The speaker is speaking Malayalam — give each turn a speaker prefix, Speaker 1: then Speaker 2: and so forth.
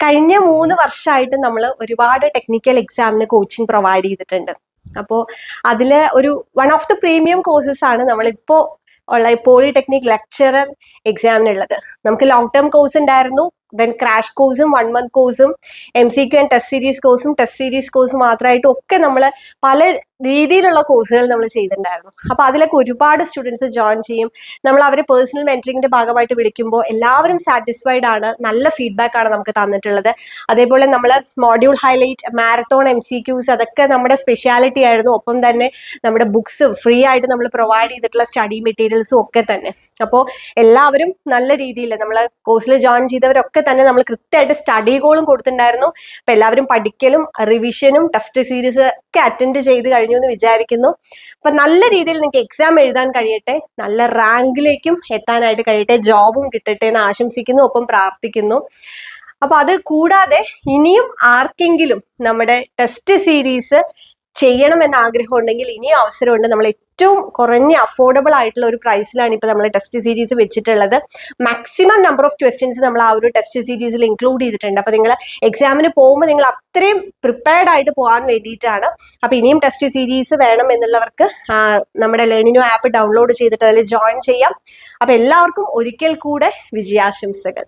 Speaker 1: കഴിഞ്ഞ 3 വർഷമായിട്ട് നമ്മൾ ഒരുപാട് ടെക്നിക്കൽ എക്സാമിന് കോച്ചിങ് പ്രൊവൈഡ് ചെയ്തിട്ടുണ്ട്. അപ്പോൾ അതിൽ ഒരു one of the premium courses ആണ് നമ്മളിപ്പോൾ ഉള്ള പോളിടെക്നിക് ലെക്ചറർ എക്സാമിനുള്ളത്. നമുക്ക് ലോങ് ടേം കോഴ്സ് ഉണ്ടായിരുന്നു, ദെൻ ക്രാഷ് കോഴ്സും 1 month കോഴ്സും MCQ ആൻഡ് ടെസ്റ്റ് സീരീസ് കോഴ്സും ടെസ്റ്റ് സീരീസ് കോഴ്സും മാത്രമായിട്ടും ഒക്കെ നമ്മൾ പല രീതിയിലുള്ള കോഴ്സുകൾ നമ്മൾ ചെയ്തിട്ടുണ്ടായിരുന്നു. അപ്പോൾ അതിലൊക്കെ ഒരുപാട് സ്റ്റുഡൻസ് ജോയിൻ ചെയ്യും. നമ്മൾ അവരെ പേഴ്സണൽ മെന്ററിങ്ങിന്റെ ഭാഗമായിട്ട് വിളിക്കുമ്പോൾ എല്ലാവരും സാറ്റിസ്ഫൈഡ് ആണ്, നല്ല ഫീഡ്ബാക്ക് ആണ് നമുക്ക് തന്നിട്ടുള്ളത്. അതേപോലെ നമ്മൾ മോഡ്യൂൾ ഹൈലൈറ്റ്, മാരത്തോൺ, MCQs അതൊക്കെ നമ്മുടെ സ്പെഷ്യാലിറ്റി ആയിരുന്നു. ഒപ്പം തന്നെ നമ്മുടെ ബുക്സ് ഫ്രീ ആയിട്ട് നമ്മൾ പ്രൊവൈഡ് ചെയ്തിട്ടുള്ള സ്റ്റഡി മെറ്റീരിയൽസും ഒക്കെ തന്നെ. അപ്പോൾ എല്ലാവരും നല്ല രീതിയിൽ നമ്മൾ കോഴ്സിൽ ജോയിൻ ചെയ്തവരൊക്കെ തന്നെ നമ്മൾ കൃത്യമായിട്ട് സ്റ്റഡി ഗോളും കൊടുത്തിട്ടുണ്ടായിരുന്നു. അപ്പൊ എല്ലാവരും പഠിക്കലും റിവിഷനും ടെസ്റ്റ് സീരീസ് ഒക്കെ അറ്റൻഡ് ചെയ്ത് കഴിഞ്ഞു എന്ന് വിചാരിക്കുന്നു. അപ്പൊ നല്ല രീതിയിൽ നിങ്ങൾക്ക് എക്സാം എഴുതാൻ കഴിയട്ടെ, നല്ല റാങ്കിലേക്കും എത്താനായിട്ട് കഴിയട്ടെ, ജോബും കിട്ടട്ടെ എന്ന് ആശംസിക്കുന്നു, ഒപ്പം പ്രാർത്ഥിക്കുന്നു. അപ്പൊ അത് കൂടാതെ ഇനിയും ആർക്കെങ്കിലും നമ്മുടെ ടെസ്റ്റ് സീരീസ് ചെയ്യണം എന്ന ആഗ്രഹം ഉണ്ടെങ്കിൽ ഇനിയും അവസരമുണ്ട്. നമ്മൾ ഏറ്റവും കുറഞ്ഞ അഫോർഡബിൾ ആയിട്ടുള്ള ഒരു പ്രൈസിലാണ് ഇപ്പൊ നമ്മൾ ടെസ്റ്റ് സീരീസ് വെച്ചിട്ടുള്ളത്. മാക്സിമം നമ്പർ ഓഫ് ക്വസ്റ്റ്യൻസ് നമ്മൾ ആ ഒരു ടെസ്റ്റ് സീരീസിൽ ഇൻക്ലൂഡ് ചെയ്തിട്ടുണ്ട്. അപ്പൊ നിങ്ങൾ എക്സാമിന് പോകുമ്പോൾ നിങ്ങൾ അത്രയും പ്രിപ്പയർഡ് ആയിട്ട് പോകാൻ വേണ്ടിയിട്ടാണ്. അപ്പൊ ഇനിയും ടെസ്റ്റ് സീരീസ് വേണം എന്നുള്ളവർക്ക് നമ്മുടെ ലേണിനോ ആപ്പ് ഡൗൺലോഡ് ചെയ്തിട്ട് അതിൽ ജോയിൻ ചെയ്യാം. അപ്പൊ എല്ലാവർക്കും ഒരിക്കൽ കൂടെ വിജയാശംസകൾ.